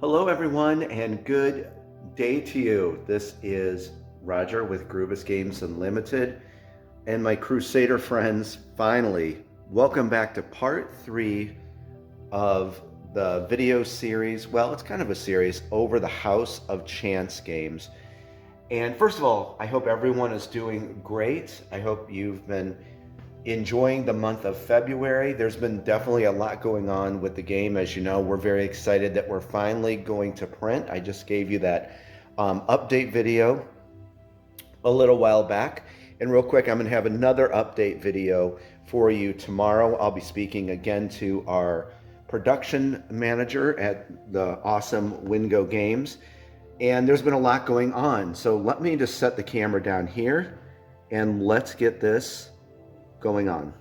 Hello, everyone, and good day to you. This is Roger with Grubus Games Unlimited, and my Crusader friends. Finally, welcome back to part 3 of the video series. Well, it's kind of a series over the House of Chance games. And first of all, I hope everyone is doing great. I hope you've been enjoying the month of February. There's been definitely a lot going on with the game. As you know, we're very excited that we're finally going to print. I just gave you that update video a little while back. And real quick, I'm going to have another update video for you tomorrow. I'll be speaking again to our production manager at the awesome Wingo Games. And there's been a lot going on. So let me just set the camera down here and let's get this going on.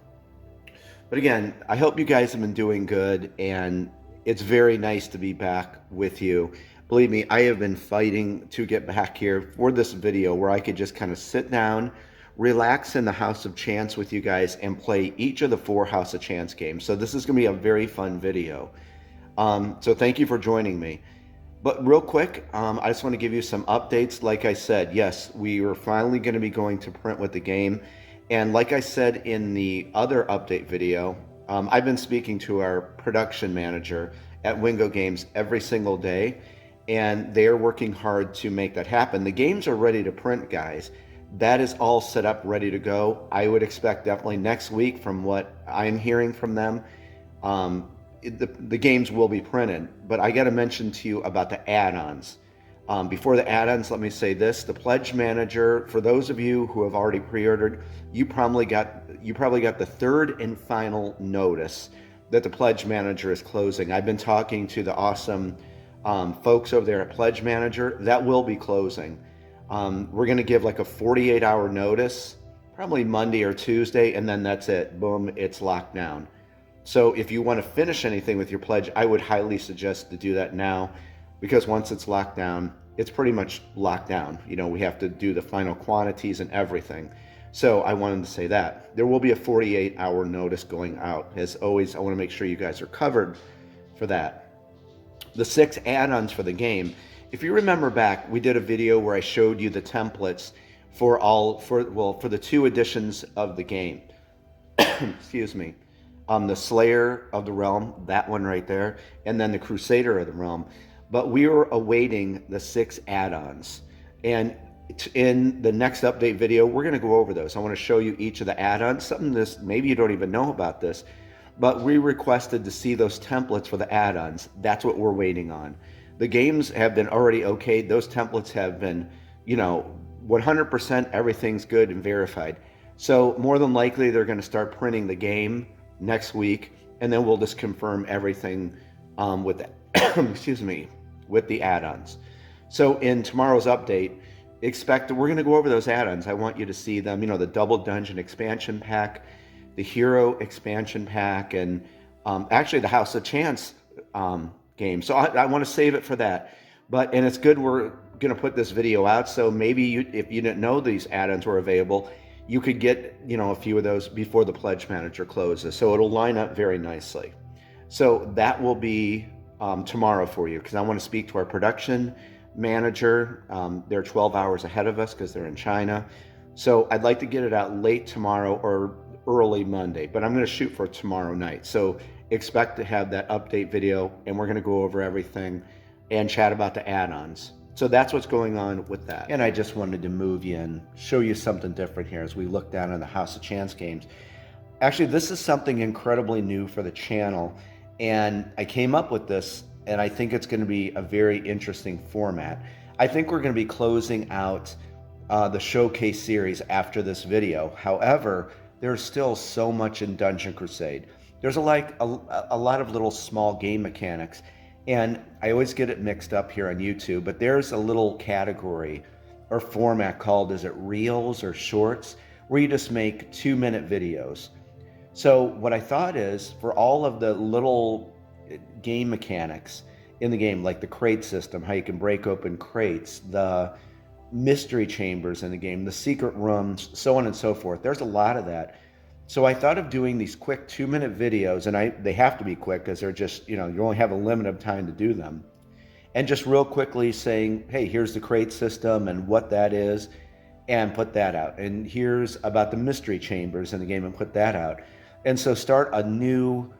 But again, I hope you guys have been doing good, and it's very nice to be back with you. Believe me, I have been fighting to get back here for this video where I could just kind of sit down, relax in the House of Chance with you guys, and play each of the 4 House of Chance games. So this is going to be a very fun video. So thank you for joining me. But real quick, I just want to give you some updates. Like I said, yes, we are finally going to be going to print with the game. And like I said in the other update video, I've been speaking to our production manager at Wingo Games every single day, and they're working hard to make that happen. The games are ready to print, guys. That is all set up, ready to go. I would expect definitely next week, from what I'm hearing from them, the games will be printed. But I got to mention to you about the add-ons. Before the add-ons, let me say this: the Pledge Manager, for those of you who have already pre-ordered, you probably got the third and final notice that the Pledge Manager is closing. I've been talking to the awesome folks over there at Pledge Manager. That will be closing. We're going to give like a 48-hour notice, probably Monday or Tuesday, and then that's it. Boom, it's locked down. So if you want to finish anything with your pledge, I would highly suggest to do that now, because once it's locked down, it's pretty much locked down. You know, we have to do the final quantities and everything. So I wanted to say that. There will be a 48-hour notice going out. As always, I want to make sure you guys are covered for that. The 6 add-ons for the game. If you remember back, we did a video where I showed you the templates for the 2 editions of the game. Excuse me. The Slayer of the Realm, that one right there, and then the Crusader of the Realm. But we were awaiting the 6 add-ons. And in the next update video, we're going to go over those. I want to show you each of the add-ons. Something this, maybe you don't even know about this, but we requested to see those templates for the add-ons. That's what we're waiting on. The games have been already okayed. Those templates have been, 100% everything's good and verified. So more than likely, they're going to start printing the game next week, and then we'll just confirm everything with the excuse me, with the add-ons. So in tomorrow's update, we're going to go over those add-ons. I want you to see them, the Double Dungeon expansion pack, the Hero expansion pack, and actually the House of Chance game. So I want to save it for that. And it's good we're going to put this video out, so maybe if you didn't know these add-ons were available, you could get, a few of those before the Pledge Manager closes. So it'll line up very nicely. So that will be tomorrow for you, because I want to speak to our production manager. They're 12 hours ahead of us because they're in China. So I'd like to get it out late tomorrow or early Monday, but I'm going to shoot for tomorrow night. So expect to have that update video, and we're going to go over everything and chat about the add-ons. So that's what's going on with that. And I just wanted to move you and show you something different here as we look down on the House of Chance games. Actually, this is something incredibly new for the channel, and I came up with this, and I think it's going to be a very interesting format. I think we're going to be closing out the showcase series after this video. However, there's still so much in Dungeon Crusade. There's a lot of little small game mechanics, and I always get it mixed up here on YouTube, but there's a little category or format called, is it Reels or Shorts, where you just make 2-minute videos. So what I thought is, for all of the little game mechanics in the game, like the crate system, how you can break open crates, the mystery chambers in the game, the secret rooms, so on and so forth, there's a lot of that. So I thought of doing these quick 2-minute videos, and they have to be quick because they're just, you only have a limit of time to do them. and just real quickly saying, hey, here's the crate system and what that is, and put that out. And here's about the mystery chambers in the game, and put that out. And so start a new,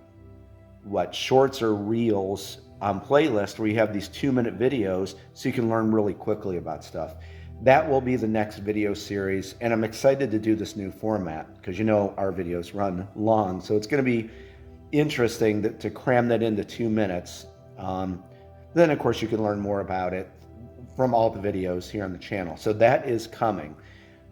shorts or reels playlist where you have these 2-minute videos so you can learn really quickly about stuff. That will be the next video series, and I'm excited to do this new format because our videos run long, so it's going to be interesting to cram that into 2 minutes. Then of course you can learn more about it from all the videos here on the channel. So that is coming.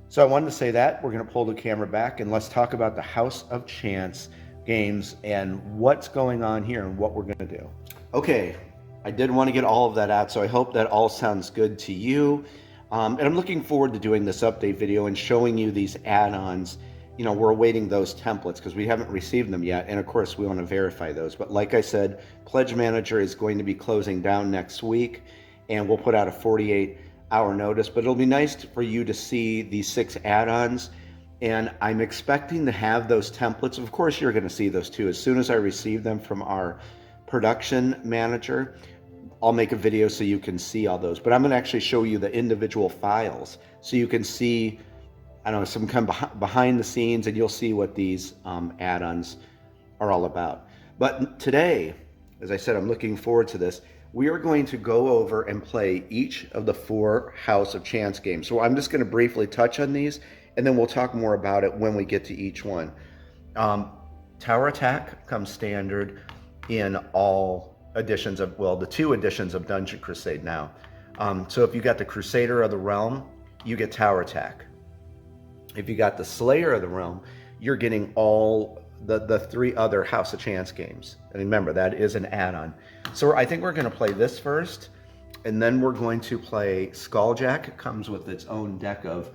So I wanted to say that. We're going to pull the camera back and let's talk about the House of Chance games and what's going on here and what we're going to do. Okay, I did want to get all of that out, so I hope that all sounds good to you. And I'm looking forward to doing this update video and showing you these add-ons. We're awaiting those templates because we haven't received them yet. And of course, we want to verify those. But like I said, Pledge Manager is going to be closing down next week, and we'll put out a 48-hour notice. But it'll be nice for you to see these 6 add-ons. And I'm expecting to have those templates. Of course, you're going to see those too. As soon as I receive them from our production manager, I'll make a video so you can see all those. But I'm going to actually show you the individual files so you can see, some kind of behind the scenes, and you'll see what these add-ons are all about. But today, as I said, I'm looking forward to this. We are going to go over and play each of the 4 House of Chance games. So I'm just going to briefly touch on these, and then we'll talk more about it when we get to each one. Tower Attack comes standard in all editions of, the 2 editions of Dungeon Crusade now. So if you got the Crusader of the Realm, you get Tower Attack. If you got the Slayer of the Realm, you're getting all the 3 other House of Chance games. And remember, that is an add-on. So I think we're going to play this first, and then we're going to play Skulljack. It comes with its own deck of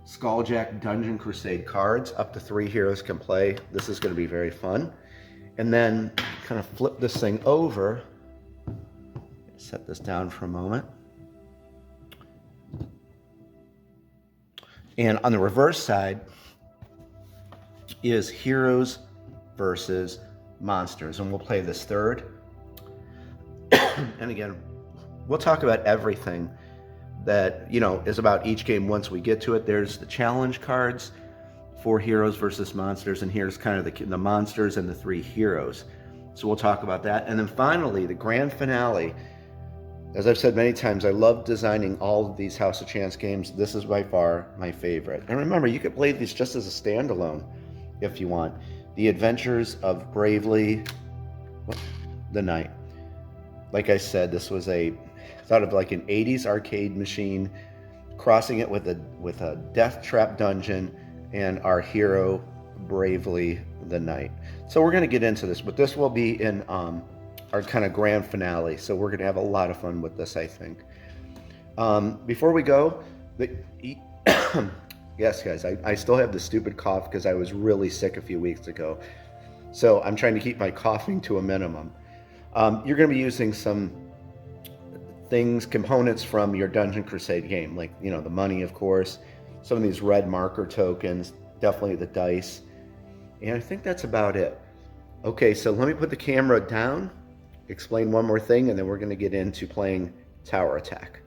Skulljack Dungeon Crusade cards. Up to 3 heroes can play. This is going to be very fun. And then kind of flip this thing over. Set this down for a moment. And on the reverse side is Heroes versus Monsters. And we'll play this third. And again, we'll talk about everything that, is about each game once we get to it. There's the challenge cards for Heroes versus Monsters, and here's kind of the monsters and the 3 heroes. So we'll talk about that. And then finally, the grand finale. As I've said many times, I love designing all of these House of Chance games. This is by far my favorite. And remember, you could play these just as a standalone if you want. The Adventures of Bravely the Knight. Like I said, this was thought of like an 80s arcade machine, crossing it with a death trap dungeon, and our hero, Bravely the Knight. So we're going to get into this, but this will be in our kind of grand finale. So we're going to have a lot of fun with this, I think. Before we go, yes, guys, I still have the stupid cough because I was really sick a few weeks ago. So I'm trying to keep my coughing to a minimum. You're going to be using some components from your Dungeon Crusade game, like, the money, of course, some of these red marker tokens, definitely the dice, and I think that's about it. Okay, so let me put the camera down, explain one more thing, and then we're going to get into playing Tower Attack.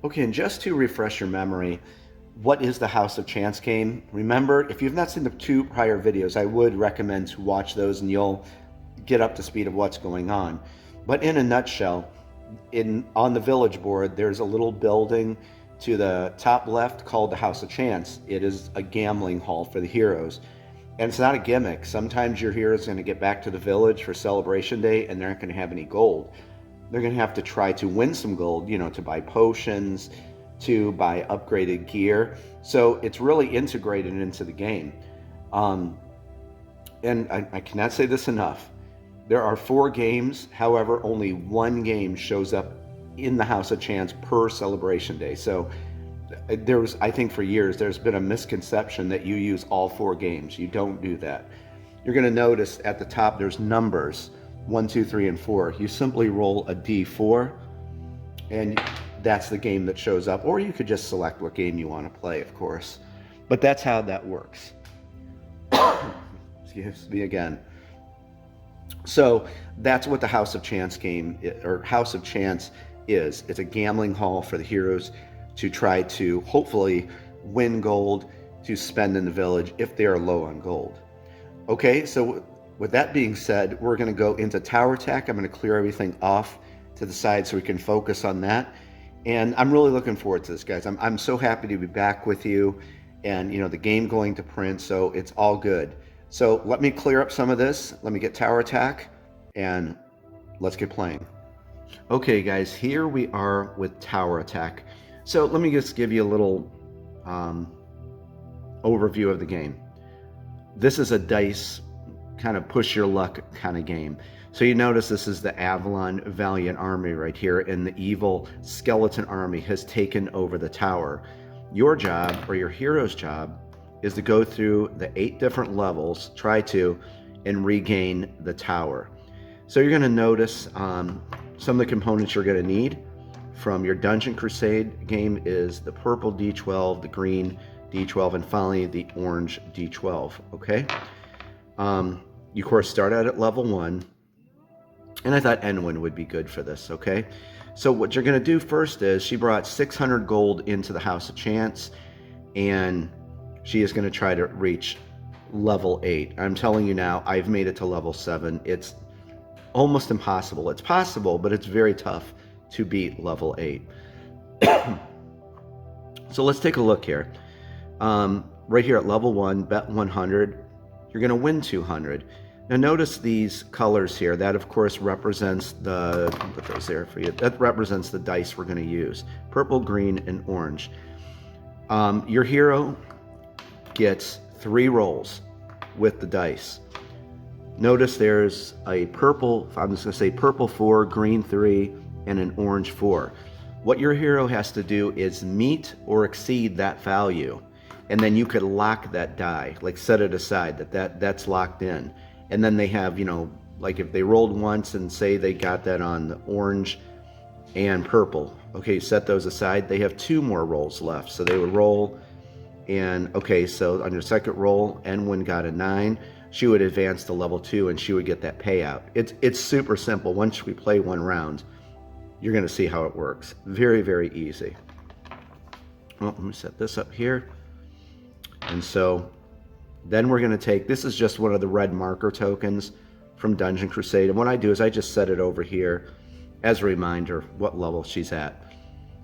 Okay, and just to refresh your memory, what is the House of Chance game? Remember, if you've not seen the 2 prior videos, I would recommend to watch those and you'll get up to speed of what's going on. But in a nutshell, on the village board, there's a little building to the top left called the House of Chance. It is a gambling hall for the heroes. And it's not a gimmick. Sometimes your hero is going to get back to the village for Celebration Day and they're not going to have any gold. They're going to have to try to win some gold, to buy potions, to buy upgraded gear. So it's really integrated into the game. And I cannot say this enough. There are 4 games, however, only 1 game shows up in the House of Chance per Celebration Day. So I think for years, there's been a misconception that you use all 4 games. You don't do that. You're going to notice at the top, there's numbers, 1, 2, 3, and 4. You simply roll a D4, and that's the game that shows up. Or you could just select what game you want to play, of course. But that's how that works. Excuse me again. So that's what the House of Chance game, or House of Chance, is. It's a gambling hall for the heroes to try to hopefully win gold to spend in the village if they are low on gold. Okay, so with that being said, we're going to go into tower attack. I'm going to clear everything off to the side so we can focus on that. And I'm really looking forward to this, guys. I'm so happy to be back with you, and the game going to print, so it's all good. So let me clear up some of this. Let me get tower attack, and let's get playing. Okay, guys, here we are with tower attack. So let me just give you a little overview of the game. This is a dice kind of push your luck kind of game. So you notice this is the Avalon Valiant Army right here, and the evil skeleton army has taken over the tower. Your job, or your hero's job, is to go through the 8 different levels, and regain the tower. So you're going to notice some of the components you're going to need from your Dungeon Crusade game is the purple D12, the green D12, and finally the orange D12, okay? You of course start out at level 1, and I thought Enwyn would be good for this, okay? So what you're going to do first is she brought 600 gold into the House of Chance, and she is going to try to reach level 8. I'm telling you now, I've made it to level 7. It's almost impossible. It's possible, but it's very tough to beat level 8. So let's take a look here. Right here at level 1, bet 100. You're going to win 200. Now notice these colors here. That of course represents the, I'll put those there for you. That represents the dice we're going to use. Purple, green, and orange. Your hero gets 3 rolls with the dice. Notice there's a purple, I'm just going to say purple 4, green 3, and an orange 4. What your hero has to do is meet or exceed that value. And then you could lock that die, like set it aside, that's locked in. And then they have, like if they rolled once and say they got that on the orange and purple, okay, set those aside. They have 2 more rolls left. So they would roll, and okay, so on your second roll, Enwyn got a 9. She would advance to level 2 and she would get that payout. It's super simple. Once we play 1 round, you're going to see how it works. Very, very easy. Well, let me set this up here. And so then we're going to take, this is just one of the red marker tokens from Dungeon Crusade. And what I do is I just set it over here as a reminder what level she's at.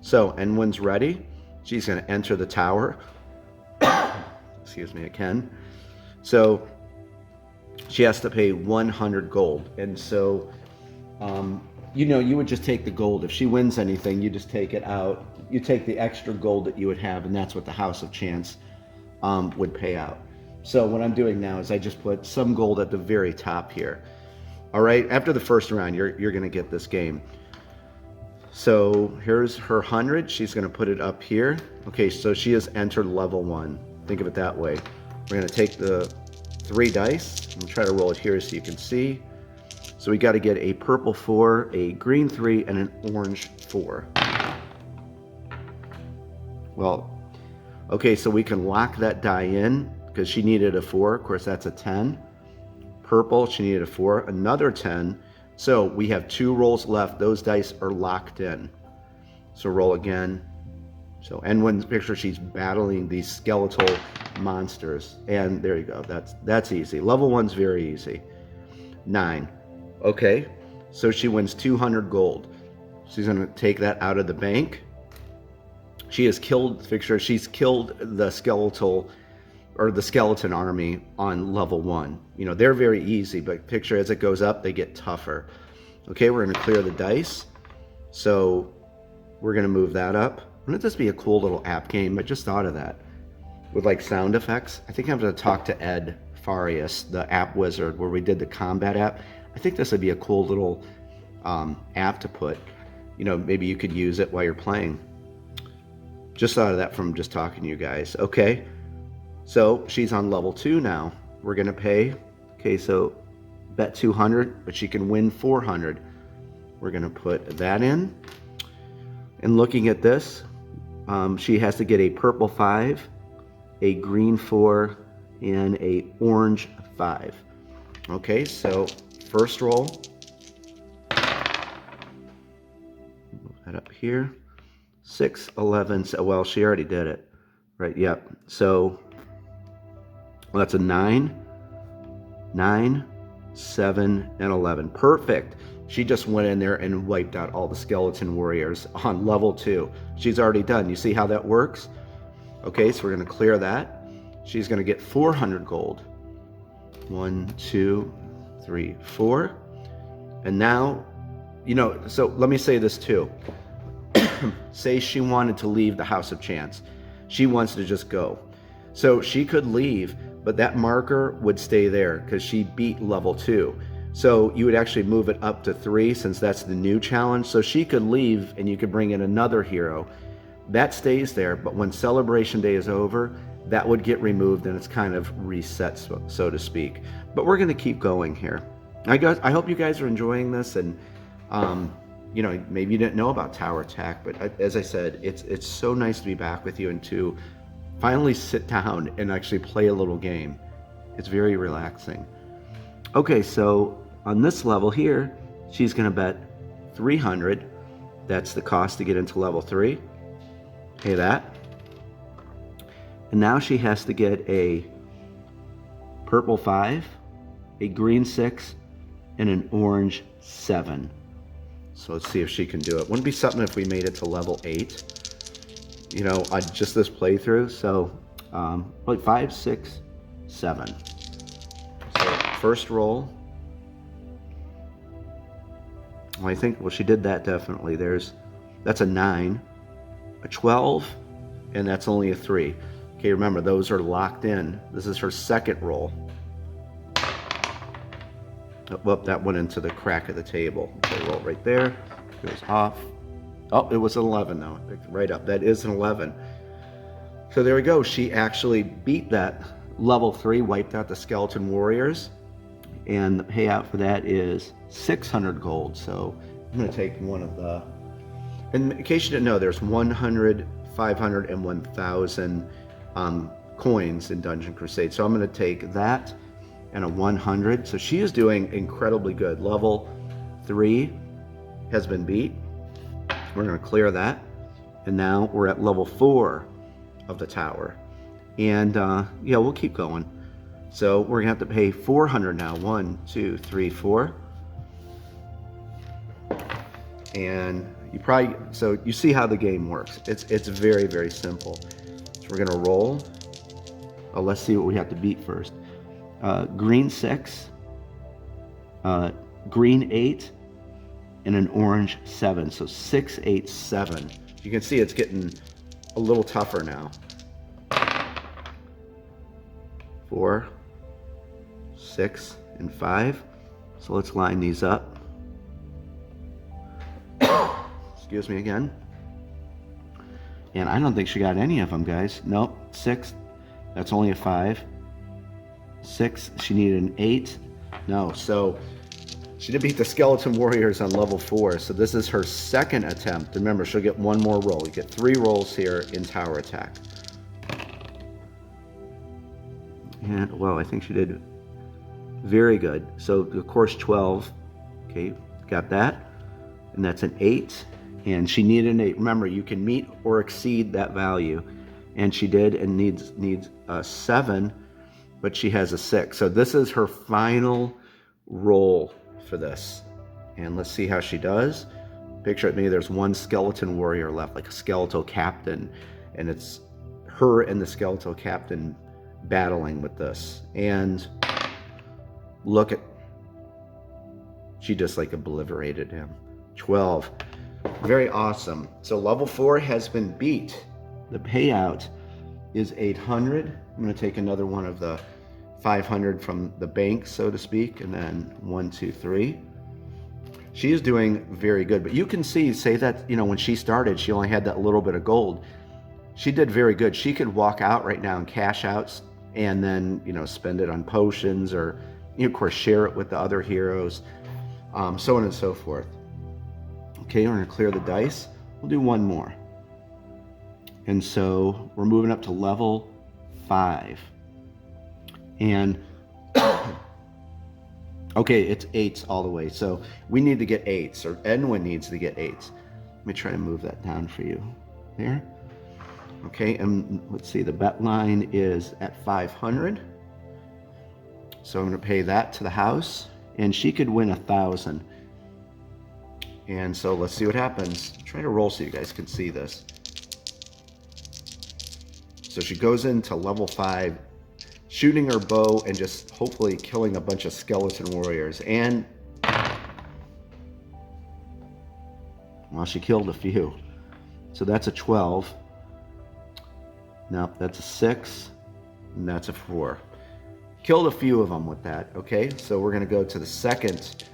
So Enwyn's ready. She's going to enter the tower. Excuse me, again. So she has to pay 100 gold. And so, you would just take the gold. If she wins anything, you just take it out. You take the extra gold that you would have, and that's what the House of Chance would pay out. So what I'm doing now is I just put some gold at the very top here. All right, after the first round, you're going to get this game. So here's her 100. She's going to put it up here. Okay, so she has entered level 1. Think of it that way. We're going to take the 3 dice and try to roll it here so you can see. So we got to get a purple 4, a green 3, and an orange 4. Well, okay, so we can lock that die in because she needed a 4. Of course, that's a 10. Purple, she needed a 4, another 10. So we have 2 rolls left. Those dice are locked in. So roll again. So Enwyn's picture, she's battling these skeletal monsters. And there you go. That's easy. Level 1's very easy. 9. Okay, so she wins 200 gold. She's going to take that out of the bank. She has killed, picture, she's killed the skeletal or the skeleton army on level 1. They're very easy, but picture as it goes up, they get tougher. Okay, we're going to clear the dice. So we're going to move that up. Wouldn't this be a cool little app game? I just thought of that. With like sound effects. I think I'm going to talk to Ed Farias, the app wizard, where we did the combat app. I think this would be a cool little app to put. Maybe you could use it while you're playing. Just thought of that from just talking to you guys. Okay, so she's on level 2 now. We're going to pay, okay, so bet 200, but she can win 400. We're going to put that in. And looking at this, she has to get a purple 5, a green 4, and a orange 5. Okay, so first roll. Move that up here. 6, 11, so, well, she already did it. Right, yep. So, well, that's a 9, 9, 7, and 11. Perfect. She just went in there and wiped out all the skeleton warriors on level 2. She's already done. You see how that works? Okay, so we're going to clear that. She's going to get 400 gold. 1, 2, 3, 4. And now, you know, so let me say this too. Say she wanted to leave the House of Chance. She wants to just go. So she could leave, but that marker would stay there because she beat level 2. So you would actually move it up to 3 since that's the new challenge. So she could leave and you could bring in another hero. That stays there, but when Celebration Day is over, that would get removed and it's kind of reset, so to speak. But we're going to keep going here. I hope you guys are enjoying this, and you know, maybe you didn't know about Tower Attack, but as I said, it's so nice to be back with you and to finally sit down and actually play a little game. It's very relaxing. Okay, so on this level here, she's going to bet 300. That's the cost to get into level 3. Pay that. And now she has to get a purple 5, a green 6, and an orange 7. So let's see if she can do it. Wouldn't be something if we made it to level 8, you know, on just this playthrough. So like 5, 6, 7. So first roll. Well, I think, well, she did that definitely. That's a 9, a 12, and that's only a 3. Okay, remember, those are locked in. This is her second roll. Oh, well, that went into the crack of the table. Okay, roll right there. Goes off. Oh, it was an 11 though. Right up. That is an 11. So there we go. She actually beat that level 3, wiped out the skeleton warriors. And the payout for that is 600 gold. So I'm going to take one of the... And in case you didn't know, there's 100, 500, and 1,000 coins in Dungeon Crusade. So I'm going to take that and a 100. So she is doing incredibly good. Level 3 has been beat. We're going to clear that. And now we're at level 4 of the tower. And yeah, we'll keep going. So we're going to have to pay 400 now. 1, 2, 3, 4. And you probably, so you see how the game works. It's very, very simple. So we're going to roll. Oh, let's see what we have to beat first. Green 6, green 8, and an orange 7. So 6, 8, 7. You can see it's getting a little tougher now. 4, 6, and 5. So let's line these up. Excuse me again. And I don't think she got any of them, guys. Nope. 6. That's only a 5. 6. She needed an 8. No. So she did beat the skeleton warriors on level 4. So this is her second attempt. Remember, she'll get one more roll. You get 3 rolls here in Tower Attack. And, well, I think she did very good. So, of course, 12. Okay, got that. And that's an 8. And she needed an 8. Remember, you can meet or exceed that value. And she did, and needs a 7, but she has a 6. So this is her final roll for this. And let's see how she does. Picture it, maybe there's one skeleton warrior left, like a skeletal captain. And it's her and the skeletal captain battling with this. And look at, she just like obliterated him. 12. Very awesome. So level 4 has been beat. The payout is 800. I'm going to take another one of the 500 from the bank, so to speak, and then 1, 2, 3. She is doing very good, but you can see, say that, you know, when she started, she only had that little bit of gold. She did very good. She could walk out right now and cash out and then, you know, spend it on potions or, you know, of course, share it with the other heroes, so on and so forth. Okay, we're going to clear the dice. We'll do one more. And so we're moving up to level 5. And, okay, it's 8s all the way. So we need to get 8s, or Edwin needs to get 8s. me try to move that down for you. There. Okay, and let's see, the bet line is at 500. So I'm going to pay that to the house, and she could win 1,000. And so let's see what happens. Try to roll so you guys can see this. So she goes into level 5, shooting her bow and just hopefully killing a bunch of skeleton warriors. And well, she killed a few. So that's a 12. Nope, that's a 6, and that's a 4. Killed a few of them with that, okay? So we're gonna go to the second.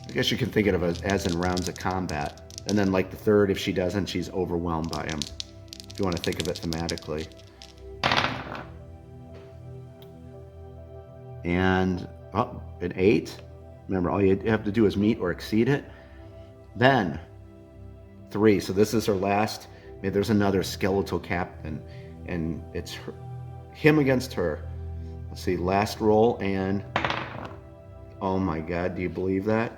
I guess you can think of it as in rounds of combat. And then like the third, if she doesn't, she's overwhelmed by him. If you wanna think of it thematically. And, oh, an 8. Remember, all you have to do is meet or exceed it. Then, 3, so this is her last. Maybe there's another skeletal captain, and it's him against her. Let's see, last roll, and oh my God, do you believe that?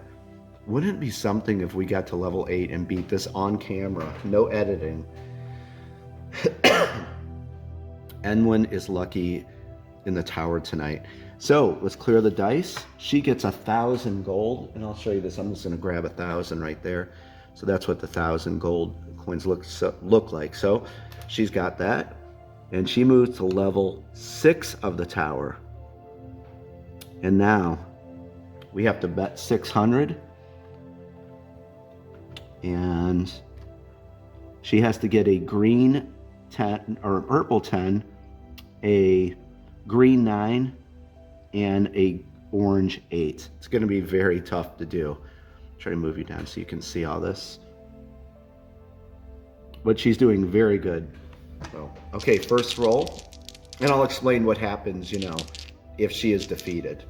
Wouldn't it be something if we got to level 8 and beat this on camera, no editing? Enwin is lucky in the tower tonight. So let's clear the dice. She gets 1,000 gold, and I'll show you this. I'm just gonna grab 1,000 right there. So that's what the 1,000 gold coins look like. So she's got that, and she moves to level 6 of the tower. And now we have to bet 600, and she has to get a green 10 or a purple 10, a green 9, and a orange 8. It's going to be very tough to do. Try to move you down so you can see all this. But she's doing very good. So, okay, first roll. And I'll explain what happens, you know, if she is defeated.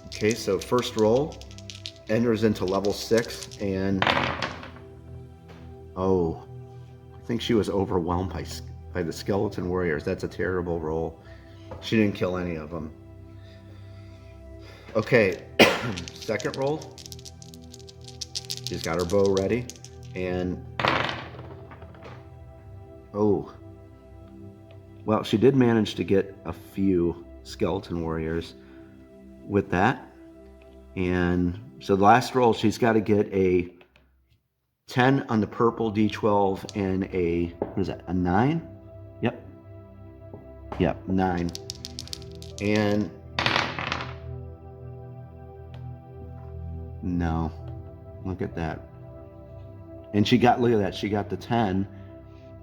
Okay, so first roll. Enters into level 6, and oh, I think she was overwhelmed by the skeleton warriors. That's a terrible roll. She didn't kill any of them. Okay, second roll. She's got her bow ready, and oh, well, she did manage to get a few skeleton warriors with that. And so the last roll, she's got to get a 10 on the purple D12 and a, what is that, a 9? Yep, 9. And no, look at that. And she got, look at that, she got the 10,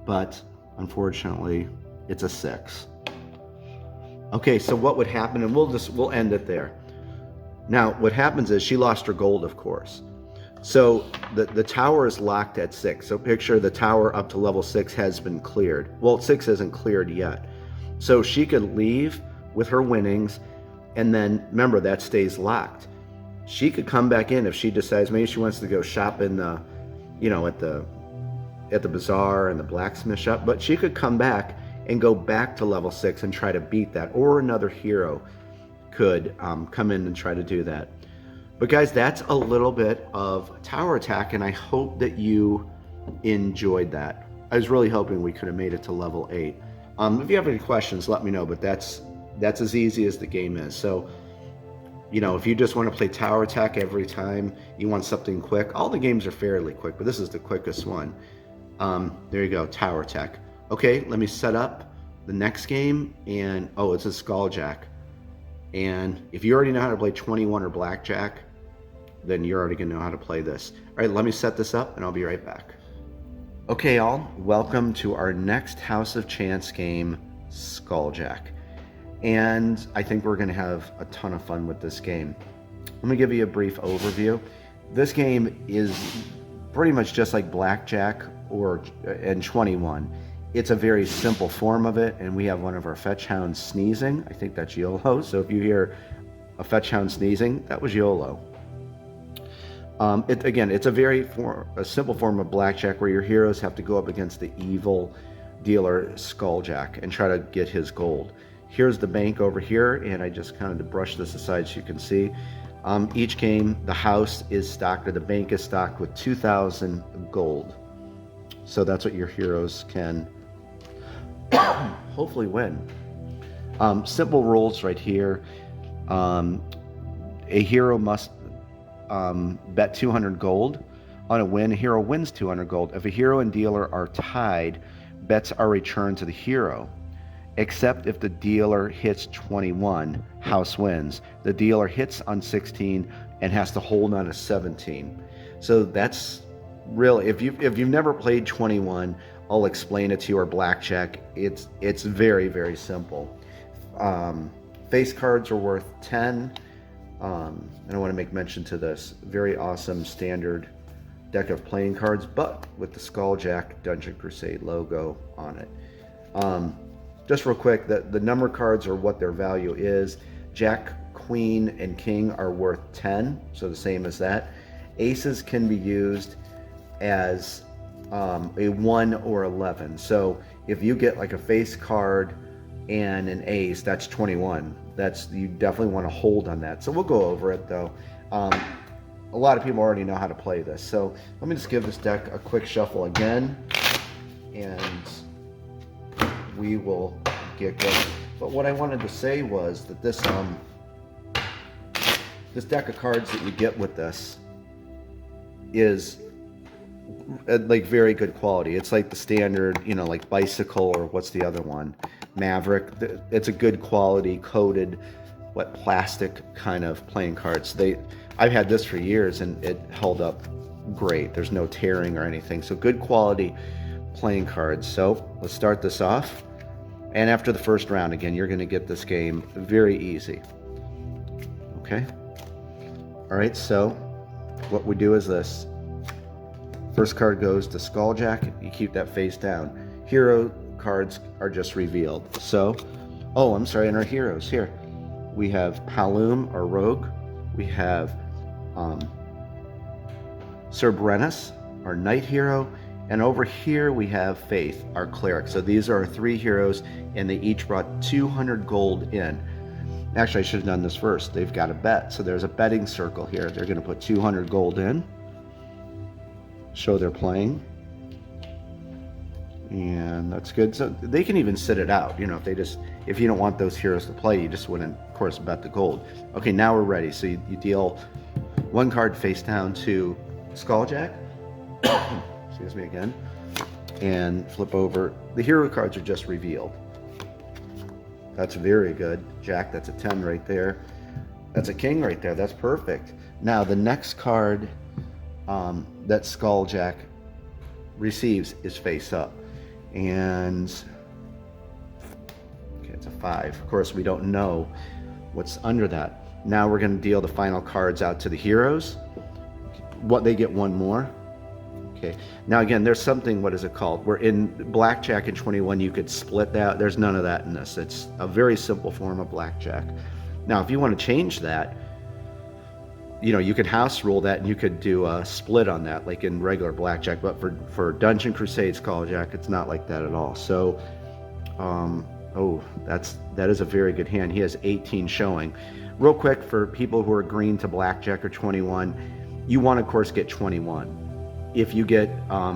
but unfortunately it's a 6. Okay, so what would happen, and we'll end it there. Now, what happens is she lost her gold, of course. So the tower is locked at 6. So picture the tower up to level 6 has been cleared. Well, 6 isn't cleared yet. So she could leave with her winnings, and then remember that stays locked. She could come back in if she decides maybe she wants to go shop in the, you know, at the bazaar and the blacksmith shop, but she could come back and go back to level 6 and try to beat that, or another hero could come in and try to do that. But guys, that's a little bit of tower attack, and I hope that you enjoyed that. I was really hoping we could have made it to level 8. If you have any questions, let me know, but that's as easy as the game is. So, you know, if you just want to play tower attack every time you want something quick, all the games are fairly quick, but this is the quickest one. There you go, tower attack. Okay, let me set up the next game, and oh, it's a skulljack. And if you already know how to play 21 or blackjack, then you're already gonna know how to play this. All right, let me set this up and I'll be right back. Okay, all, welcome to our next House of Chance game, Skulljack. And I think we're gonna have a ton of fun with this game. Let me give you a brief overview. This game is pretty much just like blackjack and 21. It's a very simple form of it, and we have one of our fetch hounds sneezing. I think that's YOLO. So if you hear a fetch hound sneezing, that was YOLO. Again, it's a simple form of blackjack where your heroes have to go up against the evil dealer Skulljack and try to get his gold. Here's the bank over here, and I just kind of brush this aside so you can see. Each game, the house is stocked, or the bank is stocked with 2,000 gold. So that's what your heroes can hopefully win. Simple rules right here. A hero must bet 200 gold. On a win, a hero wins 200 gold. If a hero and dealer are tied, bets are returned to the hero. Except if the dealer hits 21, house wins. The dealer hits on 16 and has to hold on a 17. So that's really, if you've never played 21, I'll explain it to you, or blackjack. It's very, very simple. Face cards are worth 10. And I want to make mention to this very awesome standard deck of playing cards, but with the Skulljack Dungeon Crusade logo on it. Just real quick, the number cards are what their value is. Jack, Queen, and King are worth 10, so the same as that. Aces can be used as a 1 or 11. So if you get like a face card and an ace, that's 21. You definitely want to hold on that. So we'll go over it though. A lot of people already know how to play this. So let me just give this deck a quick shuffle again, and we will get going. But what I wanted to say was that this deck of cards that you get with this is like very good quality. It's like the standard, like Bicycle, or what's the other one? Maverick. It's a good quality coated, plastic kind of playing cards. I've had this for years and it held up great. There's no tearing or anything. So good quality playing cards. So let's start this off. And after the first round, again, you're going to get this game very easy. Okay. All right. So what we do is this. First card goes to Skulljack. You keep that face down. Hero cards are just revealed. So, I'm sorry, in our heroes here, we have Palum, our rogue. We have Sir Brennus, our knight hero. And over here we have Faith, our cleric. So these are our 3 heroes, and they each brought 200 gold in. Actually, I should have done this first. They've got a bet. So there's a betting circle here. They're going to put 200 gold in. Show they're playing. And that's good. So they can even sit it out. If you don't want those heroes to play, you just wouldn't, of course, bet the gold. Okay, now we're ready. So you deal 1 card face down to Skulljack. Excuse me again. And flip over. The hero cards are just revealed. That's very good. Jack, that's a 10 right there. That's a king right there. That's perfect. Now the next card that Skulljack receives is face up. And okay, it's a 5. Of course, we don't know what's under that. Now we're going to deal the final cards out to the heroes. They get 1 more. Okay. Now again, there's something, what is it called? Where in blackjack in 21 you could split that. There's none of that in this. It's a very simple form of blackjack. Now, if you want to change that, you could house rule that, and you could do a split on that, like in regular blackjack. But for Dungeon Crusade Skulljack, it's not like that at all. So, that is a very good hand. He has 18 showing. Real quick, for people who are green to blackjack or 21, you want to, of course, get 21. If you get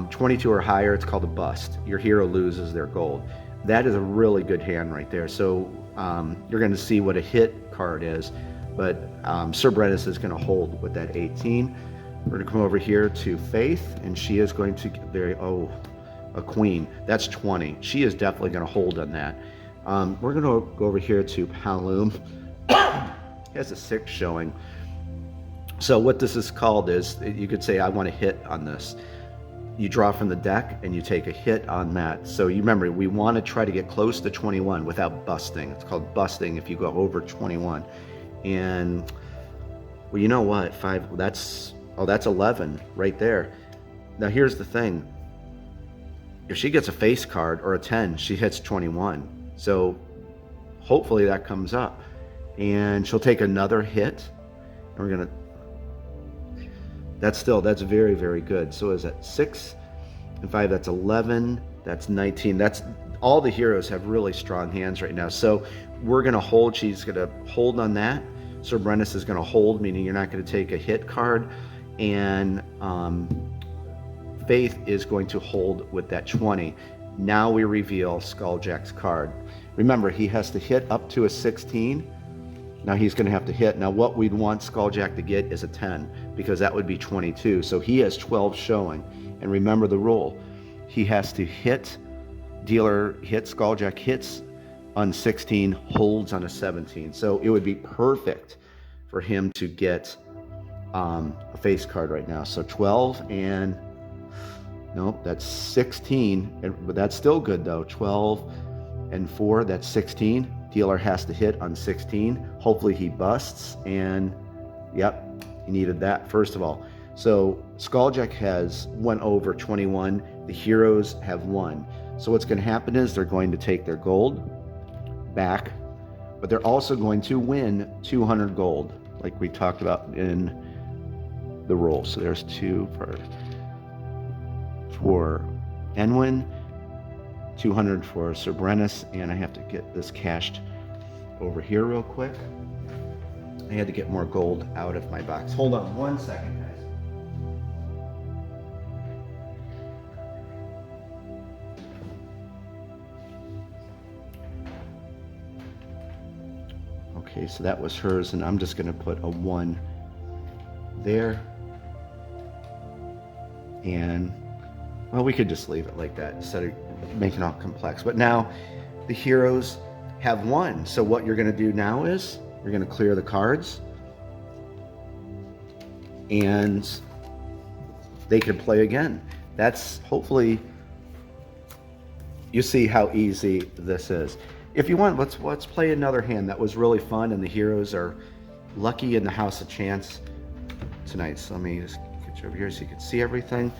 22 or higher, it's called a bust. Your hero loses their gold. That is a really good hand right there. So you're going to see what a hit card is. But Sir Brennus is going to hold with that 18. We're going to come over here to Faith, and she is going to a queen. That's 20. She is definitely going to hold on that. We're going to go over here to Palum. He has a 6 showing. So what this is called is, you could say, I want to hit on this. You draw from the deck and you take a hit on that. So you remember, we want to try to get close to 21 without busting. It's called busting if you go over 21. And well, you know what? 5, that's 11 right there. Now here's the thing. If she gets a face card or a 10, she hits 21. So hopefully that comes up. And she'll take another hit. And we're going to, that's very, very good. So is that 6 and 5? That's 11. That's 19. That's all the heroes have really strong hands right now. So we're going to hold. She's going to hold on that. Sir Brennis is going to hold, meaning you're not going to take a hit card, and Faith is going to hold with that 20. Now we reveal Skulljack's card. Remember, he has to hit up to a 16. Now he's going to have to hit. Now what we'd want Skulljack to get is a 10, because that would be 22. So he has 12 showing. And remember the rule. He has to hit, dealer hits, Skulljack hits on 16, holds on a 17. So it would be perfect for him to get a face card right now. So 12 and, nope, that's 16. But that's still good though. 12 and 4, that's 16. Dealer has to hit on 16. Hopefully he busts, and yep, he needed that first of all. So Skulljack has went over 21. The heroes have won. So what's going to happen is they're going to take their gold back, but they're also going to win 200 gold, like we talked about in the rules. So there's 2 for Enwin, 200 for Sir Brennis, and I have to get this cashed over here real quick. I had to get more gold out of my box. Hold on 1 second, guys. Okay, so that was hers, and I'm just going to put a 1 there. And, well, we could just leave it like that instead of making it all complex. But now the heroes have won. So what you're going to do now is you're going to clear the cards, and they can play again. That's hopefully, you see how easy this is. If you want, let's play another hand that was really fun, and the heroes are lucky in the House of Chance tonight. So let me just get you over here so you can see everything.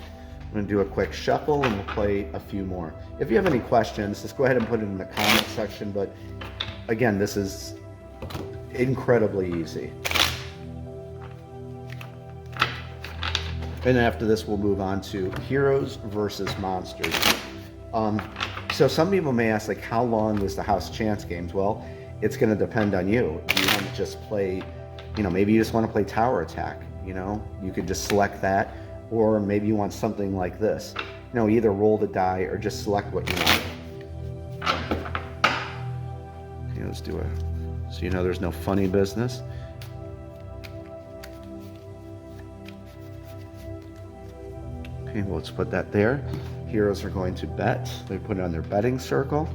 I'm going to do a quick shuffle, and we'll play a few more. If you have any questions, just go ahead and put it in the comment section. But again, this is incredibly easy. And after this, we'll move on to heroes versus monsters. So some people may ask, like, how long is the House of Chance games? Well, it's going to depend on you. Do you want to just play, maybe you just want to play tower attack, you could just select that. Or maybe you want something like this. Either roll the die or just select what you want. Okay, let's do so there's no funny business. Okay, well, let's put that there. Heroes are going to bet. They put it on their betting circle.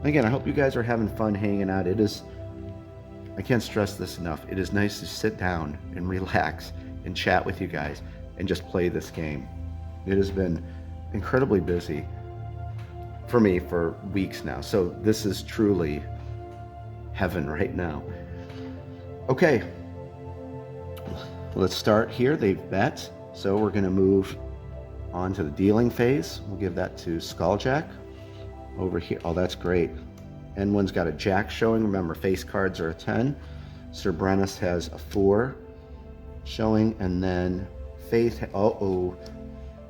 Again, I hope you guys are having fun hanging out. I can't stress this enough. It is nice to sit down and relax and chat with you guys and just play this game. It has been incredibly busy for me for weeks now. So this is truly heaven right now. Okay, let's start here. They've bet. So we're going to move on to the dealing phase. We'll give that to Skulljack over here. Oh, that's great. N1's got a jack showing. Remember, face cards are a 10. Sir Brennis has a 4 showing, and then Faith,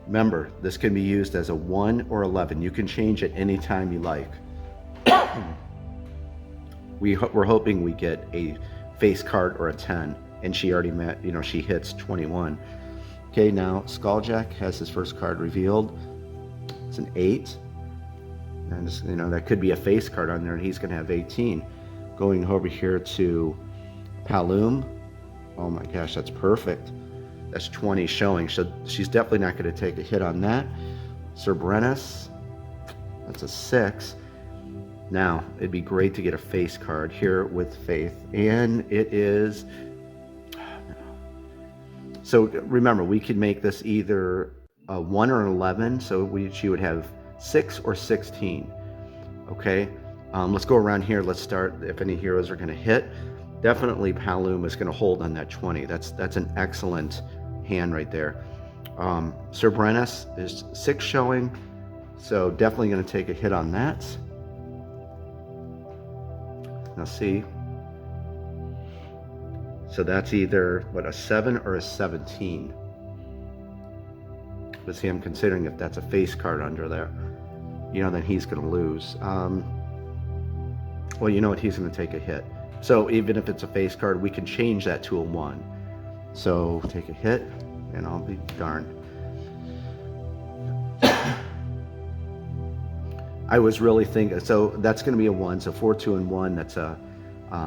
remember, this can be used as a 1 or 11. You can change it anytime you like. We're hoping we get a face card or a 10, and she already met, she hits 21. Okay, now Skulljack has his first card revealed. It's an 8. And that could be a face card on there, and he's going to have 18. Going over here to Paloom. Oh my gosh, that's perfect. That's 20 showing. So she's definitely not going to take a hit on that. Sir Brennis, that's a 6. Now, it'd be great to get a face card here with Faith. And it is... So remember, we could make this either a 1 or an 11. So she would have 6 or 16. Okay, let's go around here. Let's start if any heroes are going to hit. Definitely Paloom is going to hold on that 20. That's an excellent hand right there. Sir Brennis is 6 showing, so definitely going to take a hit on that. Now see. So that's either, a 7 or a 17. But see, I'm considering if that's a face card under there, then he's going to lose. Well, you know what? He's going to take a hit. So even if it's a face card, we can change that to a 1. So take a hit, and I'll be darned. I was really thinking, so that's going to be a 1. So 4, 2, and 1. That's a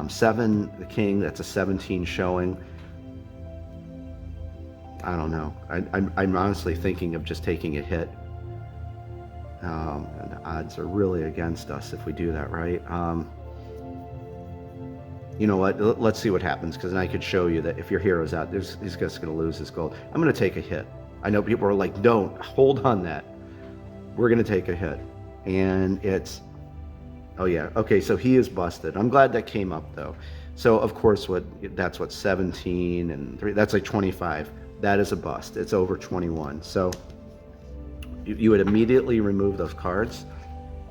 7. The king. That's a 17 showing. I don't know. I'm honestly thinking of just taking a hit. And the odds are really against us if we do that, right? You know what? Let's see what happens, because then I could show you that if your hero's out, he's just going to lose his gold. I'm going to take a hit. I know people are like, don't, hold on that. We're going to take a hit. And it's, oh yeah, okay, so he is busted. I'm glad that came up though. So of course, that's what, 17 and 3, that's like 25. That is a bust. It's over 21. So you would immediately remove those cards,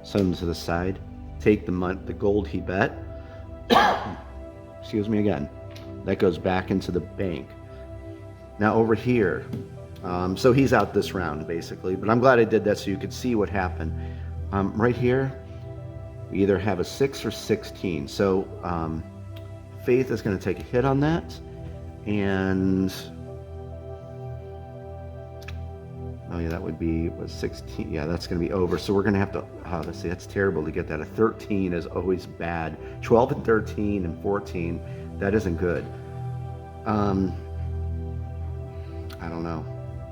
set them to the side, take the gold he bet. Excuse me again. That goes back into the bank. Now over here, so he's out this round basically, but I'm glad I did that so you could see what happened. Right here, we either have a 6 or 16. So Faith is going to take a hit on that, and oh yeah, that would be 16. Yeah, that's going to be over. So we're going to have to. Oh, let's see. That's terrible to get that. A 13 is always bad. 12 and 13 and 14. That isn't good. I don't know.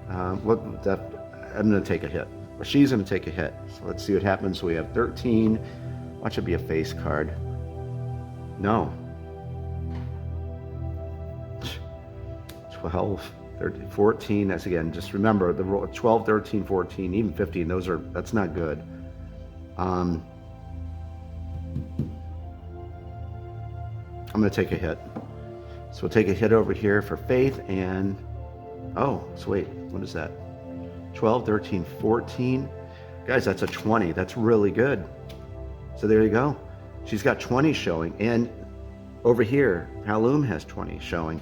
I'm going to take a hit. Or she's going to take a hit. So let's see what happens. So we have 13. Watch it be a face card. No. 12. 13, 14, that's again, just remember the roll 12, 13, 14, even 15, that's not good. I'm gonna take a hit. So we'll take a hit over here for Faith, and oh, so wait, what is that? 12, 13, 14. Guys, that's a 20. That's really good. So there you go. She's got 20 showing, and over here, Halloum has 20 showing.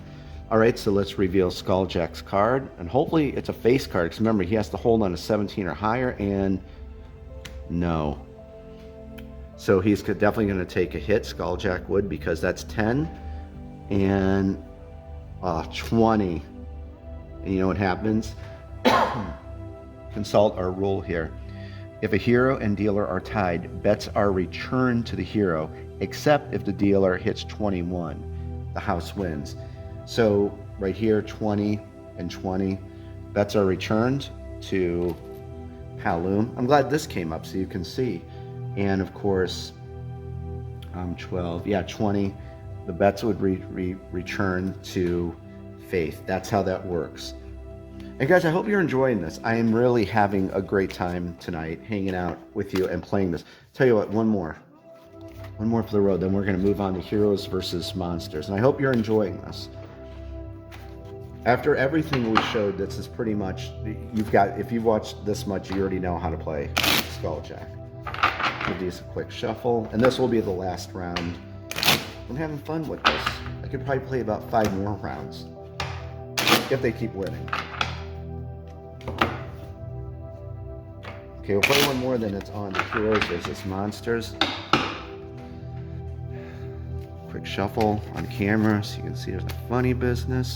All right, so let's reveal Skulljack's card, and hopefully it's a face card, because remember, he has to hold on a 17 or higher, and no. So he's definitely going to take a hit, Skulljack would, because that's 10, and 20. And you know what happens? Consult our rule here. If a hero and dealer are tied, bets are returned to the hero, except if the dealer hits 21. The house wins. So right here, 20 and 20, bets are returned to Halloum. I'm glad this came up so you can see. And of course, 12, yeah, 20, the bets would return to Faith. That's how that works. And guys, I hope you're enjoying this. I am really having a great time tonight hanging out with you and playing this. Tell you what, one more for the road, then we're going to move on to Heroes versus Monsters. And I hope you're enjoying this. After everything we showed, this is pretty much, if you've watched this much, you already know how to play Skulljack. Give these a quick shuffle, and this will be the last round. I'm having fun with this. I could probably play about 5 more rounds, if they keep winning. Okay, we'll play one more, then it's on to Heroes versus Monsters. Quick shuffle on camera so you can see there's a funny business.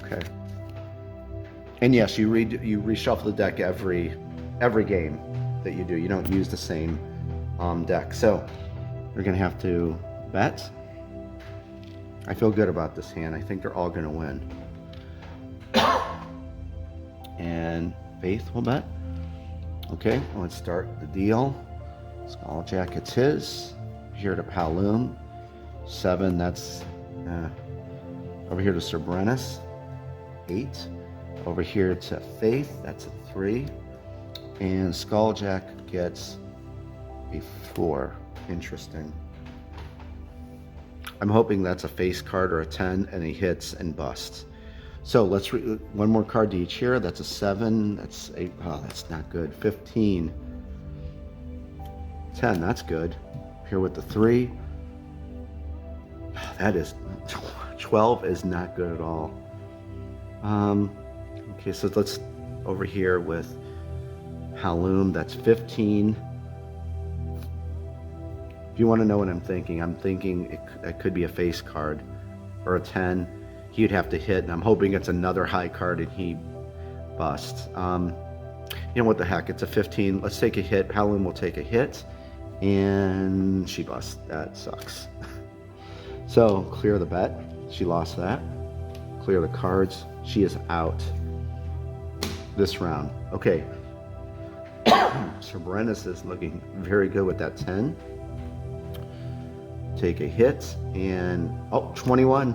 Okay. And yes, you reshuffle the deck every game that you do. You don't use the same deck. So we're gonna have to bet. I feel good about this hand. I think they're all gonna win. And Faith will bet. Okay, let's start the deal. Skulljack, it's his. Here to Halloum. 7, that's over here to Sir Brennis. 8. Over here to Faith, that's a 3. And Skulljack gets a 4. Interesting. I'm hoping that's a face card or a 10, and he hits and busts. So let's one more card to each here. That's a 7. That's 8. Oh, that's not good. 15. 10. That's good. Here with the 3. That is 12 is not good at all. Okay, so let's over here with Halloum. That's 15. If you want to know what I'm thinking it could be a face card or a 10. He'd have to hit, and I'm hoping it's another high card and he busts. You know what the heck? It's a 15. Let's take a hit. Helen will take a hit, and she busts. That sucks. So clear the bet. She lost that. Clear the cards. She is out this round. Okay. Sir Brennis is looking very good with that 10. Take a hit, and 21.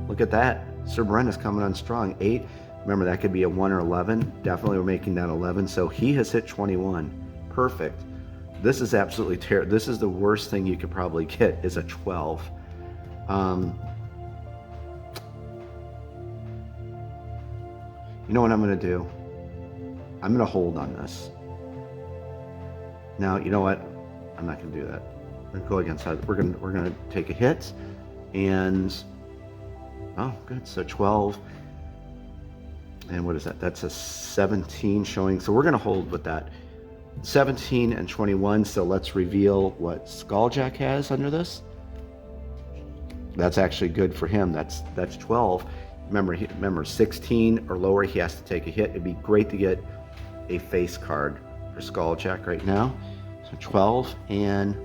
Look at that. Sir Brennis coming on strong. 8. Remember, that could be a 1 or 11. Definitely we're making that 11. So he has hit 21. Perfect. This is absolutely terrible. This is the worst thing you could probably get, is a 12. You know what I'm going to do? I'm going to hold on this. Now, you know what? I'm not going to do that. We're going to go against that. We're going to take a hit, and oh, good. So 12. And what is that? That's a 17 showing. So we're going to hold with that. 17 and 21. So let's reveal what Skulljack has under this. That's actually good for him. That's 12. Remember 16 or lower, he has to take a hit. It'd be great to get a face card for Skulljack right now. So 12, and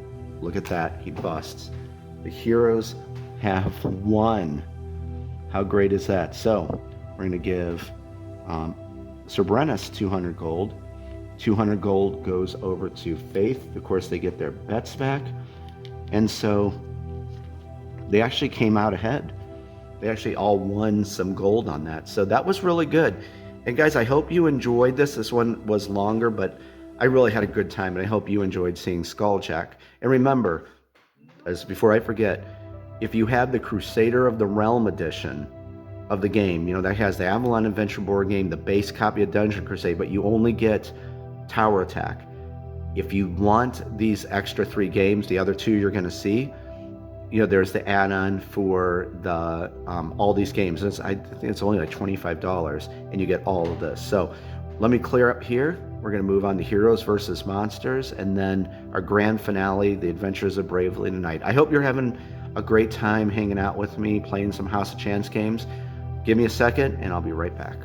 look at that. He busts. The heroes have won. How great is that? So we're going to give Sir Brennis 200 gold. 200 gold goes over to Faith. Of course, they get their bets back. And so they actually came out ahead. They actually all won some gold on that. So that was really good. And guys, I hope you enjoyed this. This one was longer, but I really had a good time, and I hope you enjoyed seeing Skulljack. And remember, as before I forget, if you have the Crusader of the Realm edition of the game, you know, that has the Avalon Adventure board game, the base copy of Dungeon Crusade, but you only get Tower Attack. If you want these extra 3 games, the other 2 you're going to see, you know, there's the add-on for the all these games. I think it's only like $25, and you get all of this. So let me clear up here. We're going to move on to Heroes versus Monsters, and then our grand finale, The Adventures of Bravely Tonight. I hope you're having a great time hanging out with me, playing some House of Chance games. Give me a second, and I'll be right back.